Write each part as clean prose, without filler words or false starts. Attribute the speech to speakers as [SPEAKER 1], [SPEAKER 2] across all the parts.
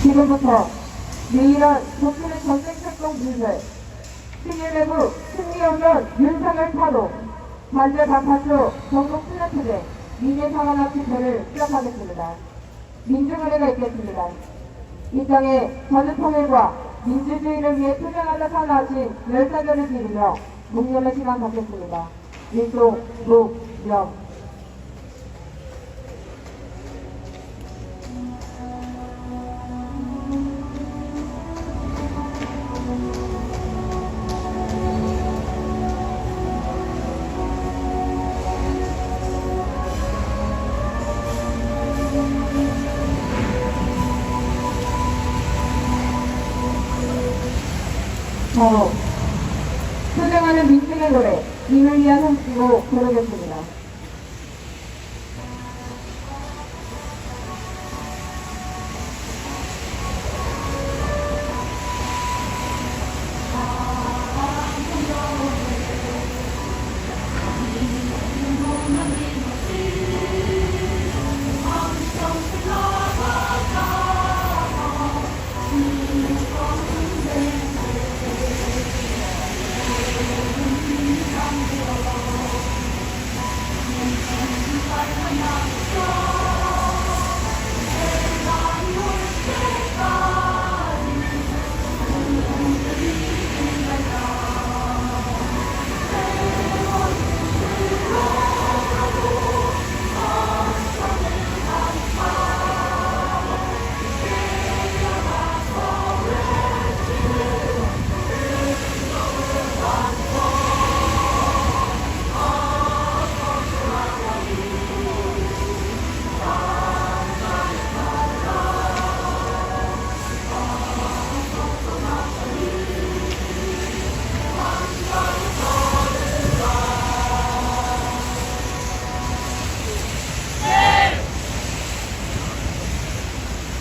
[SPEAKER 1] 지금부터 유일한 국민의 전쟁특공 분쇄, 승리내부 승리연면 윤석열 파도, 반대 박하수 전국 플래트대 민주상환학 집회를 시작하겠습니다. 민주노래가 있겠습니다. 이 땅의 자주통일과 민주주의를 위해 투쟁하다 살아나신 열사들을 기리며 묵념의 시간 갖겠습니다. 일동, 묵, 명. 투쟁하는 민중의 노래, 님을 위한 hom쓰고 부르겠습니다.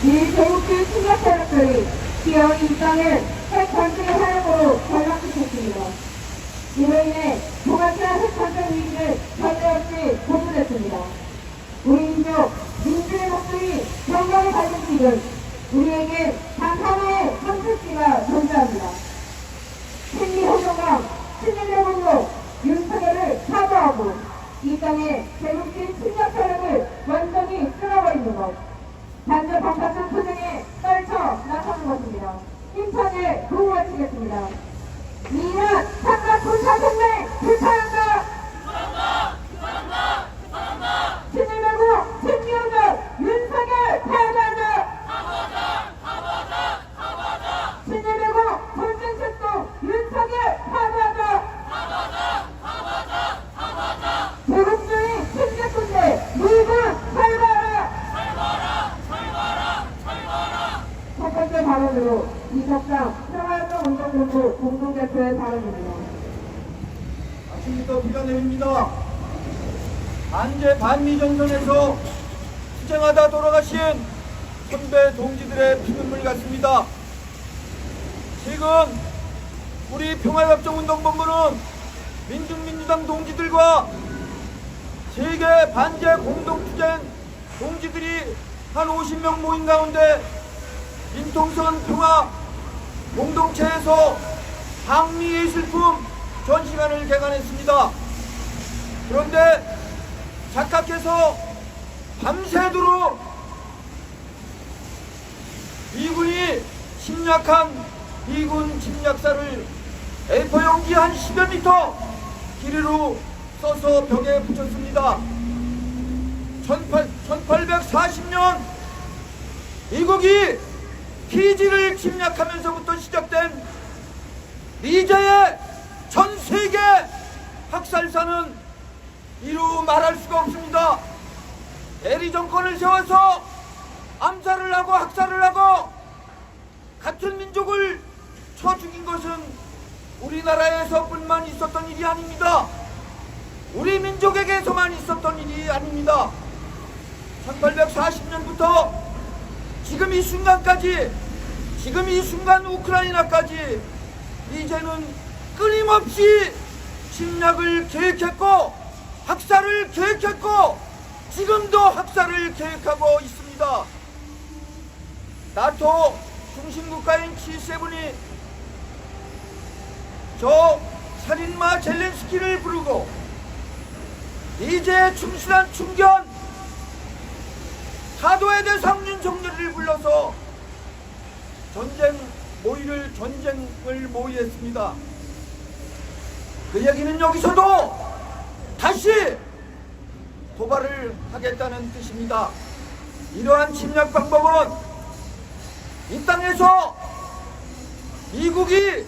[SPEAKER 1] 이 제국주의 침략 세력들이 귀여운 이 땅을 핵전쟁의 활용으로 전락시켰습니다. 이로 인해 무관한 핵전쟁 위기를 전례없이 고조됐습니다. 우리 민족, 민주의 목소리 정령에 밝은 지금 우리에게 단 하나의 선택지가 존재합니다. 승리호정강, 승리대공로 윤석열을 사과하고 이 땅의 제국주의 침략 세력을 완전히 쓸어버리는 것. 단전 방사선 투쟁에 떨쳐 나서는 것입니다. 힘차게 구호하시겠습니다. 미란 삼각 군사동맹 불타한다! 신일매고 승리운동 윤석열 패배한다! 신일매고 전쟁특공 윤석열 패배한다! 제국주의 침략군대 물군 철거하라! 첫 번째 발언으로 이석상 평화운동본부 공동대표의 발언입니다.
[SPEAKER 2] 아침부터 비가 내립니다. 반제 반미정선에서 투쟁하다 돌아가신 선배 동지들의 피눈물 같습니다. 지금 우리 평화협정운동본부는 민중민주당 동지들과 세계 반제 공동투쟁 동지들이 한 50명 모인 가운데 민통선 평화 공동체에서 항미예술품 전시관을 개관했습니다. 그런데 착각해서 밤새도록 미군이 침략한 미군 침략사를 A4 용지 한 10여 미터 길이로 써서 벽에 붙였습니다. 1840년 미국이 피지를 침략하면서부터 시작된 미제의 전 세계 학살사는 이루 말할 수가 없습니다. 대리 정권을 세워서 암살을 하고 학살을 하고 같은 민족을 쳐 죽인 것은 우리나라에서뿐만 있었던 일이 아닙니다. 우리 민족에게서만 있었던 일이 아닙니다. 1840년부터 지금 이 순간까지, 지금 이 순간 우크라이나까지 이제는 끊임없이 침략을 계획했고 학살을 계획했고 지금도 학살을 계획하고 있습니다. 나토 중심국가인 G7이 저 살인마 젤렌스키를 부르고 이제 충실한 충견 사도의 대상 윤석열을 불러서 전쟁을 모의했습니다. 그 얘기는 여기서도 다시 도발을 하겠다는 뜻입니다. 이러한 침략 방법은 이 땅에서 미국이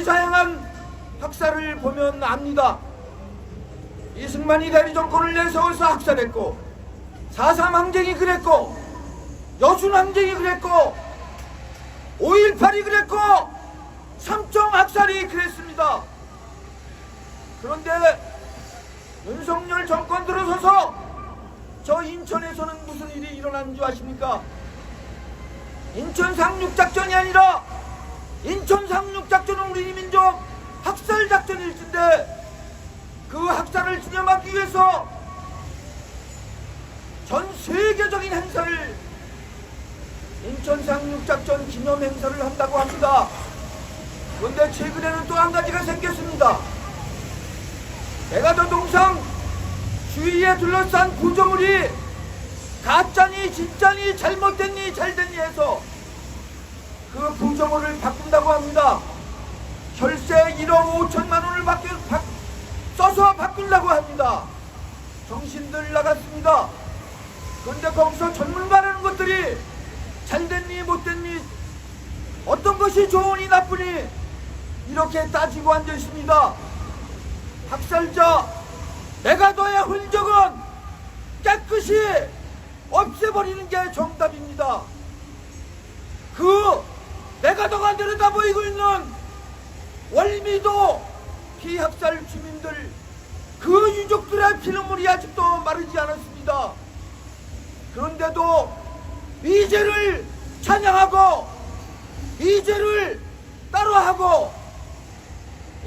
[SPEAKER 2] 자행한 학살을 보면 압니다. 이승만이 대리 정권을 내세워서 학살했고 4.3 항쟁이 그랬고 여순 항쟁이 그랬고 5.18이 그랬고 삼청 학살이 그랬습니다. 그런데 윤석열 정권 들어서서 저 인천에서는 무슨 일이 일어난 줄 아십니까? 인천 상륙작전이 아니라 인천 상륙작전은 우리 민족 학살작전일 텐데 그 학살을 기념하기 위해서 전 세계적인 행사를 인천 상륙작전 기념 행사를 한다고 합니다. 그런데 최근에는 또 한 가지가 생겼습니다. 메가더 동상 주위에 둘러싼 구조물이 가짜니 진짜니 잘못됐니 잘됐니 해서 그 구조물을 바꾼다고 합니다. 혈세 1억 5천만 원을 써서 바꾼다고 합니다. 정신들 나갔습니다. 그런데 거기서 전문가라는 것들이 잘됐니 못됐니 어떤 것이 좋으니 나쁘니 이렇게 따지고 앉아 있습니다. 학살자 메가더의 흔적은 깨끗이 없애버리는 게 정답입니다. 그 메가더가 내려다 보이고 있는 월미도 피학살 주민들 그 유족들의 피눈물이 아직도 마르지 않았습니다. 그런데도 미제를 찬양하고 미제를 따로하고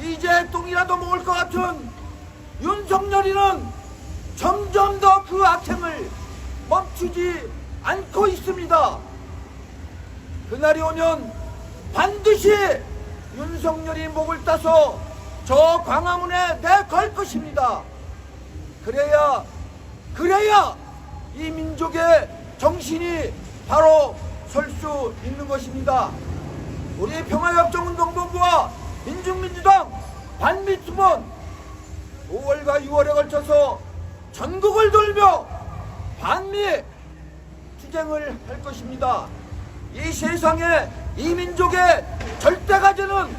[SPEAKER 2] 이제 똥이라도 먹을 것 같은 윤석열이는 점점 더 그 악행을 멈추지 않고 있습니다. 그날이 오면 반드시 윤석열이 목을 따서 저 광화문에 내걸 것입니다. 그래야 이 민족의 정신이 바로 설 수 있는 것입니다. 우리 평화협정운동본부와 민중민주당 반미투문 5월과 6월에 걸쳐서 전국을 돌며 반미 투쟁을 할 것입니다. 이 세상에 이 민족의 절대 과제는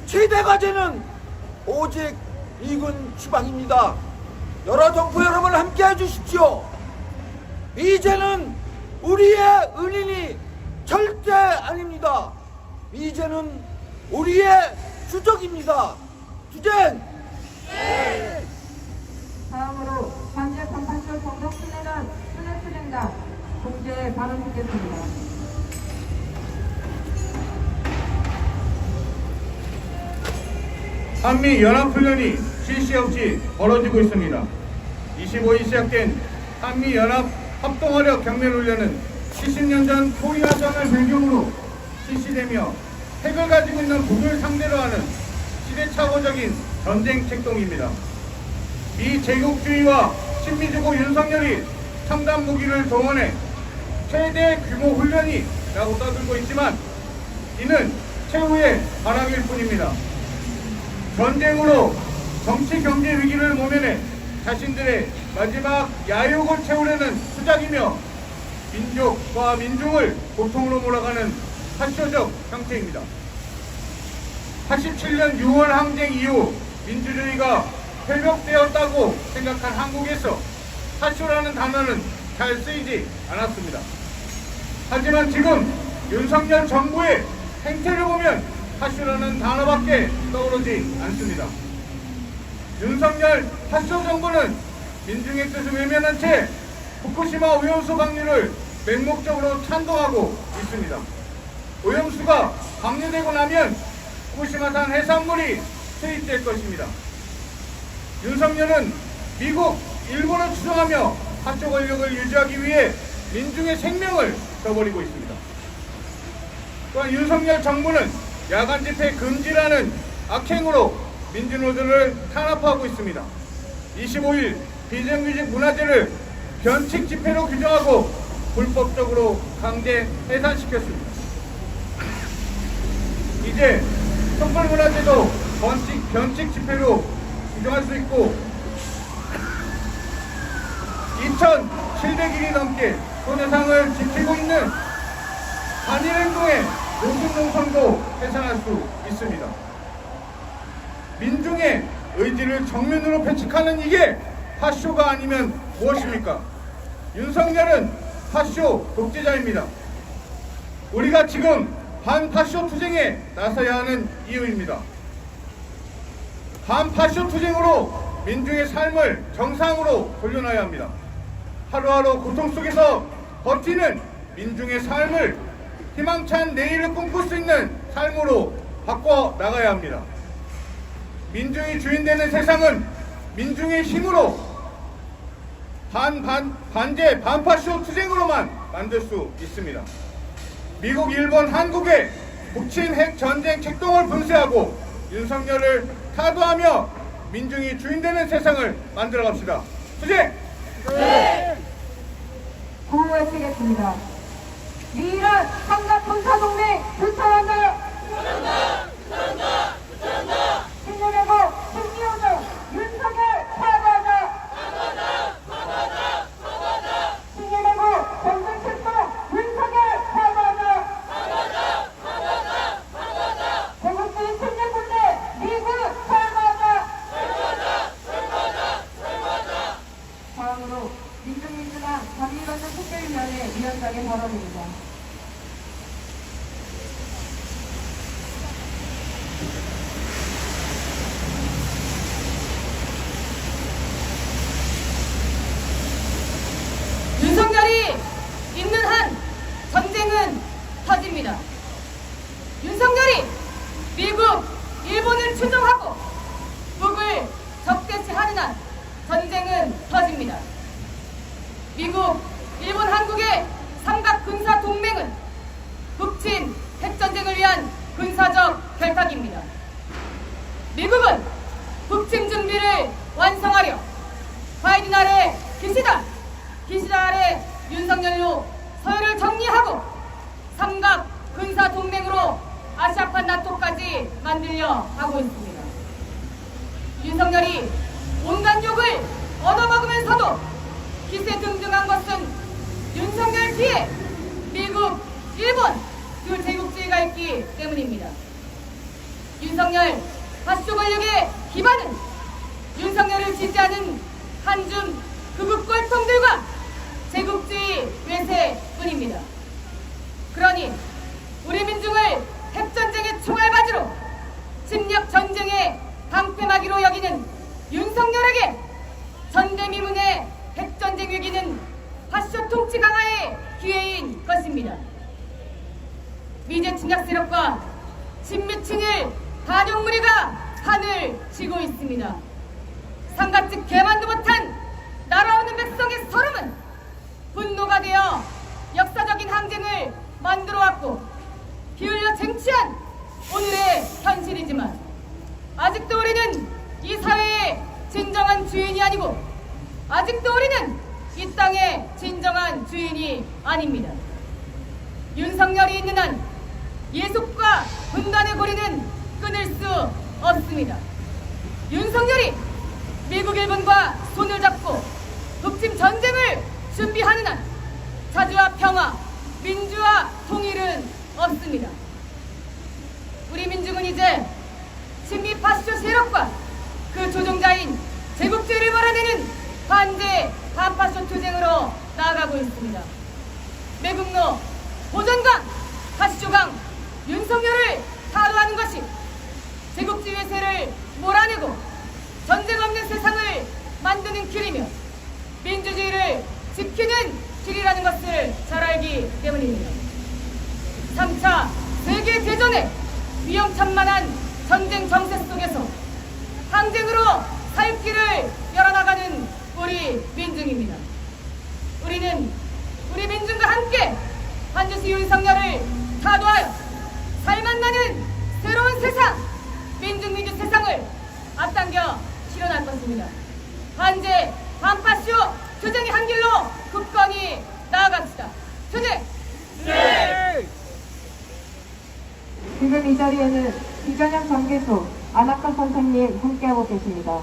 [SPEAKER 2] 최대 과제는 오직 미군 추방입니다. 여러 정부 여러분 함께 해주십시오. 미제는 우리의 은인이 절대 아닙니다. 미제는 우리의 주적입니다. 투쟁!
[SPEAKER 1] 다음으로 관제 38조 공동수뇌단 수뇌수행단 공제 발언 듣겠습니다.
[SPEAKER 3] 한미 연합훈련이 쉴 새 없이 벌어지고 있습니다. 25일 시작된 한미 연합 합동화력 경례훈련은 70년 전 코리아전을 배경으로 실시되며 핵을 가지고 있는 북을 상대로 하는 시대착오적인 전쟁 책동입니다. 미 제국주의와 친미주고 윤석열이 첨단 무기를 동원해 최대 규모 훈련이라고 떠들고 있지만 이는 최후의 바람일 뿐입니다. 전쟁으로 정치 경제 위기를 모면해 자신들의 마지막 야욕을 채우려는 수작이며 민족과 민중을 고통으로 몰아가는 파쇼적 형태입니다. 87년 6월 항쟁 이후 민주주의가 회복되었다고 생각한 한국에서 파쇼라는 단어는 잘 쓰이지 않았습니다. 하지만 지금 윤석열 정부의 행태를 보면 파쇼라는 단어밖에 떠오르지 않습니다. 윤석열 파쇼 정부는 민중의 뜻을 외면한 채 후쿠시마 오염수 방류를 맹목적으로 찬동하고 있습니다. 오염수가 방류되고 나면 후쿠시마산 해산물이 투입될 것입니다. 윤석열은 미국, 일본을 추종하며 파쇼 권력을 유지하기 위해 민중의 생명을 져버리고 있습니다. 또한 윤석열 정부는 야간 집회 금지라는 악행으로 민주노조를 탄압하고 있습니다. 25일 비정규직 문화재를 변칙 집회로 규정하고 불법적으로 강제 해산시켰습니다. 이제 촛불문화재도 변칙 집회로 규정할 수 있고 2,700일이 넘게 소녀상을 지키고 있는 반일행동의 노숙농성도 해산할 수 있습니다. 민중의 의지를 정면으로 배척하는 이게 파쇼가 아니면 무엇입니까? 윤석열은 파쇼 독재자입니다. 우리가 지금 반파쇼 투쟁에 나서야 하는 이유입니다. 반파쇼 투쟁으로 민중의 삶을 정상으로 돌려놔야 합니다. 하루하루 고통 속에서 버티는 민중의 삶을 희망찬 내일을 꿈꿀 수 있는 삶으로 바꿔 나가야 합니다. 민중이 주인되는 세상은 민중의 힘으로 반제 반파쇼 투쟁으로만 만들 수 있습니다. 미국, 일본, 한국의 북침 핵 전쟁 책동을 분쇄하고 윤석열을 타도하며 민중이 주인되는 세상을 만들어 갑시다. 투쟁!
[SPEAKER 1] 네. 구호 외치겠습니다. 미란 삼각 군사동맹 불타한다. 신념하고 신기호정 윤석열 사과하자. 신념하고 전쟁책동 윤석열 사과하자. 대국주의 침략군대 미국 사과하자. 다음으로 민중민주당 감리관장 특별위원회 위원장의 발언입니다.
[SPEAKER 4] 윤석열이 있는 한 전쟁은 터집니다. 윤석열이 미국, 일본을 추종하고 북을 적대시하는 한 전쟁은 터집니다. 미국, 일본, 한국의 삼각 군사 동맹은 북친 핵전쟁을 위한 군사적 결탁입니다. 미국은 북침 준비를 완성하려 바이든 아래 기시다 아래 윤석열로 서열을 정리하고 삼각 군사 동맹으로 아시아판 나토까지 만들려 하고 있습니다. 윤석열이 온갖 욕을 얻어먹으면서도 기세등등한 것은 윤석열 뒤에 미국, 일본 두 제국주의가 있기 때문입니다. 윤석열 파쇼 권력의 기반은 윤석열을 지지하는 한중 극우 꼴통들과 제국주의 외세뿐입니다. 그러니 우리 민중을 핵전쟁의 총알바지로 침략전쟁의 방패막이로 여기는 윤석열에게 전대미문의 핵전쟁 위기는 파쇼 통치 강화의 기회인 것입니다. 미제 침략 세력과 친미친일 반용무리가 판을 치고 있습니다. 상갓집 개만도 못한 날아오는 백성의 서름은 분노가 되어 역사적인 항쟁을 만들어왔고 기울여 쟁취한 오늘의 현실이지만 아직도 우리는 이 사회의 진정한 주인이 아니고 아직도 우리는 이 땅의 진정한 주인이 아닙니다. 윤석열이 있는 한 예속과 분단의 고리는 끊을 수 없습니다. 윤석열이 미국, 일본과 손을 잡고 북침 전쟁을 준비하는 한 자주와 평화, 민주화, 통일은 없습니다. 우리 민중은 이제 친미 파쇼 세력과 그 조종자인 제국주의를 몰아내는 반제 반파쇼 투쟁으로 나아가고 있습니다. 매국노, 보전강, 파쇼강, 윤석열을 타도하는 것이 제국주의 세를 몰아내고 전쟁 없는 세상을 만드는 길이며 민주주의를 지키는 길이라는 것을 잘 알기 때문입니다. 3차 세계대전의 위험천만한 전쟁 정세 속에서 항쟁으로 살 길을 열어나가는 우리 민중입니다. 우리는 우리 민중과 함께 MC 윤석열을 타도하여 살맛나는 새로운 세상, 민중민주 세상을 앞당겨 실현할 것입니다. 한제 반파쇼 투쟁의 한 길로 굳건히 나아갑시다. 투쟁!
[SPEAKER 1] 지금 이 자리에는 이전영 전개수 안학과 선생님 함께하고 계십니다.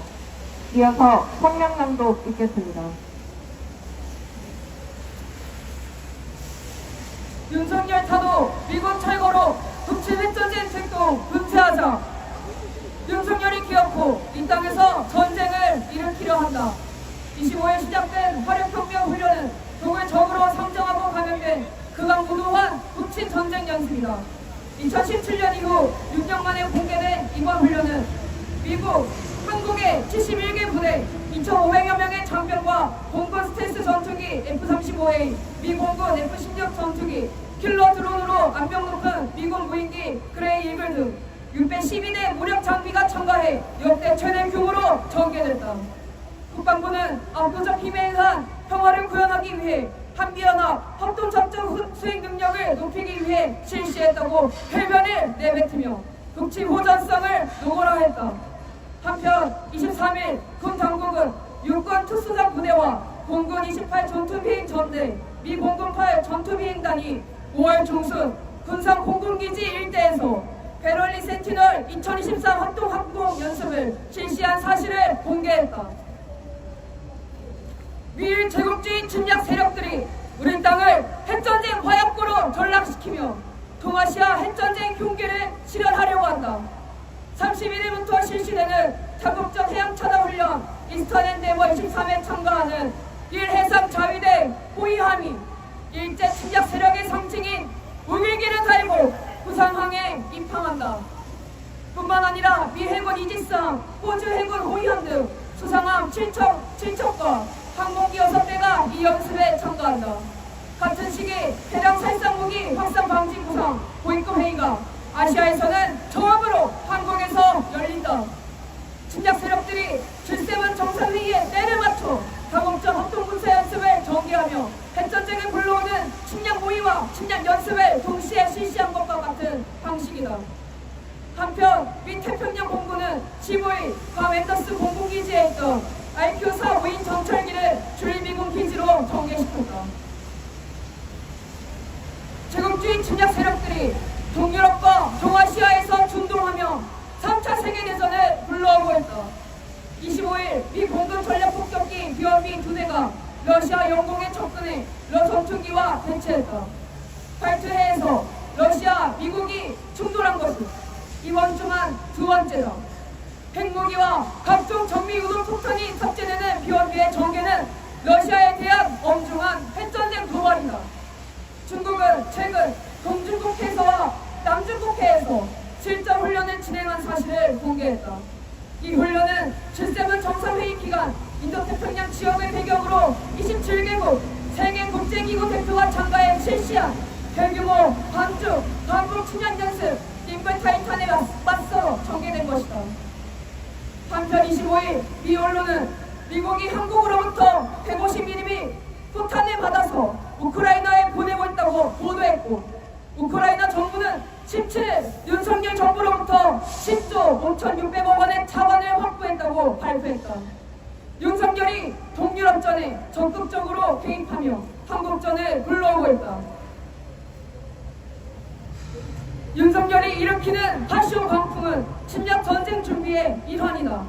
[SPEAKER 1] 이어서 성명낭독 있겠습니다.
[SPEAKER 4] 윤석열 타도 미군 철거로 북칠회전쟁 책동 분쇄하자. 윤석열이 기어코 이 땅에서 전쟁을 일으키려 한다. 25일 시작된 화력혁명 훈련은 독을 적으로 상정하고 감염된 극악무도한 북침 전쟁 연습이다. 2017년 이후 6년 만에 공개된 이번 훈련은 미국, 한국의 71개 부대 2,500여 명의 장병과 공군 스텔스 전투기 F-35A, 미 공군 F-16 전투기, 킬러 드론으로 악명 높은 미군 무인기 그레이 이글 등 612대 무력 장비가 첨가해 역대 최대 규모로 전개됐다. 국방부는 압도적 힘에 의한 평화를 구현하기 위해 한미연합 합동작전 수행 능력을 높이기 위해 실시했다고 해변을 내뱉으며 북침 호전성을 노골화했다. 한편 23일 군 당국은 육군 특수작 부대와 공군 28 전투비행 전대, 미 공군 8 전투비행단이 5월 중순 군산 공군기지 일대에서 베럴리 센티널 2023 합동 연습을 실시한 사실을 공개했다. 미일 제국주의 침략 세력들이 우리 땅을 핵전쟁 화약고로 전락시키며 동아시아 핵전쟁 흉기를 실현하려고 한다. 31일부터 실시되는 자국적 해양차단훈련 이스턴 엔데버 23에 참가하는 일해상 자위대 호위함이 일제 침략 세력의 상징인 우길기를 달고 부산항에 입항한다. 뿐만 아니라 미 해군 이지스함, 호주 해군 호위함 등 수상함 7척과 항공기 6대가 이 연습에 참가한다. 같은 시기 대량 살상무기 확산 방지 구상 고위급 회의가 아시아에서는 처음으로 한국에서 열린다. 침략 세력들이 G7 정상회의에 때를 맞춰 다공적 합동군사 연습을 전개하며 핵전쟁을 불러오는 침략 모의와 침략 연습을 동시에 실시한 것과 같은 방식이다. 한편 미 태평양 공군은 15일 괌 앤더스 공군기지에 있던 RQ-4 무인 정찰기를 주일미군 기지로 전개시켰다. 제국주의 침략 세력들이 동유럽과 동아시아에서 준동하며 3차 세계대전을 불러오고 있다. 25일 미 공군 전략폭격기 비원비 2대가 러시아 영공에 접근해 전투기와 대치했다. 발트해에서 러시아, 미국이 충돌한 것은 이번 주만 두 번째다. 핵무기와 각종 정밀우동 폭탄이 탑재되는 비원비의 전개는 러시아에 대한 엄중한 핵전쟁 도발이다. 중국은 최근 동중국해에서와 남중국해에서 실전 훈련을 진행한 사실을 공개했다. 이 훈련은 G7 정상회의 기간 인도태평양 지역을 배경으로 27개국 세계국제기구 대표가 참가해 실시한 대규모 반중, 반복 침략 연습 림블 타이탄에 맞서 전개된 것이다. 한편 25일 미 언론은 미국이 한국으로부터 150mm 포탄을 받아서 우크라이나에 보내고 있다고 보도했고, 우크라이나 정부는 17일 윤석열 정부로부터 10조 5,600억 원의 자원을 확보했다고 발표했다. 윤석열이 동유럽전에 적극적으로 개입하며 한국전을 불러오고 있다. 윤석열이 일으키는 파쇼 광풍은 침략 전쟁 준비의 일환이다.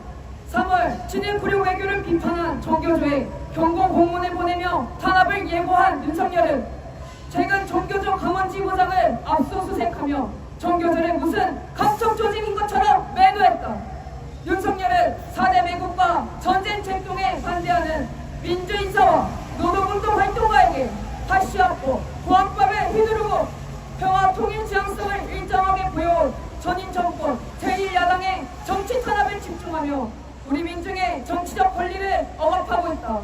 [SPEAKER 4] 3월 진일 구룡 외교를 비판한 정교조에 경고 공문을 보내며 탄압을 예고한 윤석열은 최근 정교조 강원지부장을 압수수색하며 정교조를 무슨 감청 조직인 것처럼 매도했다. 윤석열은 4대 매국과 전쟁 책동에 반대하는 민주인사와 노동운동 활동가에게 파시하고 보안법을 휘두르고 평화 통일 지향성을 일정하게 보여온 전임 정권 제1야당의 정치 탄압을 집중하며 우리 민중의 정치적 권리를 억압하고 있다.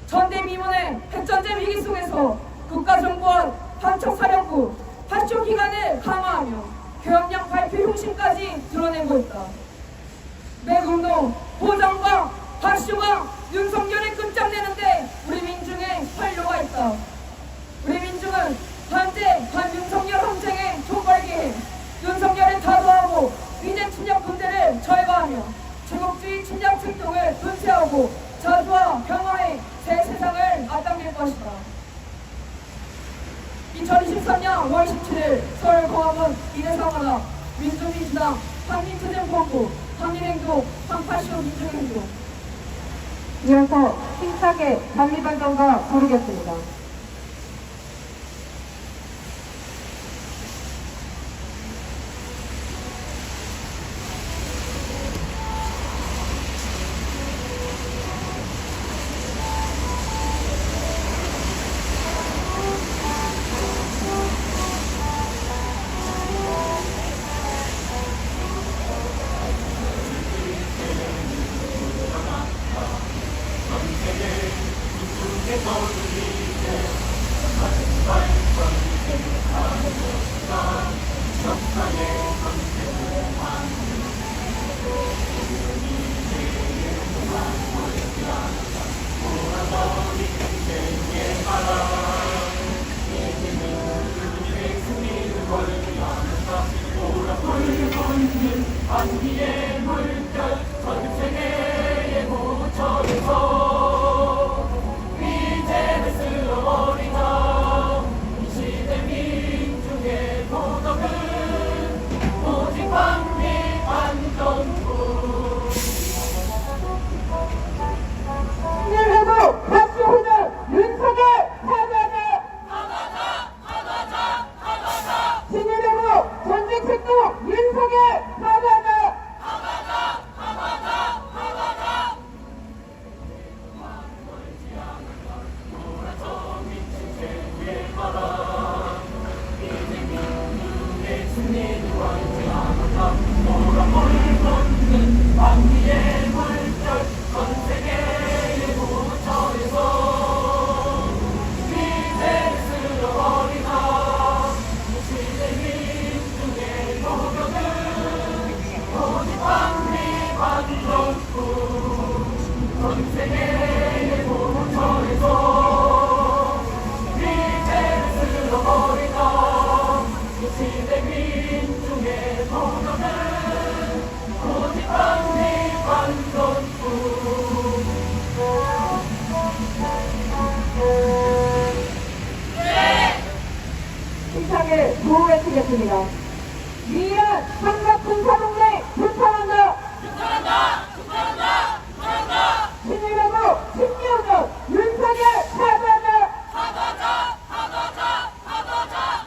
[SPEAKER 4] 전대미문의 핵전쟁 위기 속에서 국가정보원, 판청사령부, 파쇼기관을 강화하며 교역령 발표 흉심까지 드러내고 있다. 매국노, 보장과 파쇼가 윤석열을 끝장내는데 우리 민중의 활로가 있다. 우리 민중은 현재 민주를 거함은 이례상하다. 민주민주당, 한민투쟁본부, 한민행동, 385 민주행동.
[SPEAKER 1] 이어서 힘차게 반미반정가 부르겠습니다. 신일회도 다시 오는 윤석열 사과자! 신일회도 전쟁책도 윤석열 사과자! 힘차게 구호 외치겠습니다. 미란 삼각군사동맹 불탄한다! 신일회도 10년 윤석열 사과자!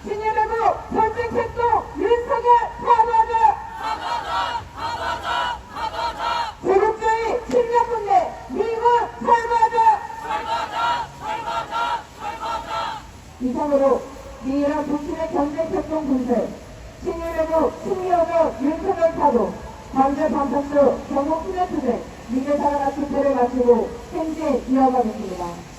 [SPEAKER 1] 신일회도 전쟁책도 윤석열 사과자! 제국주의 침략군대 미군 사과자! 이상으로 미이란 부친의 경제협동 분쇄, 신일회도 승리여정 윤석열 타도, 반대 반탁수 경북 수뇌투쟁, 민주사관학 집회를 마치고 행진 이어가겠습니다.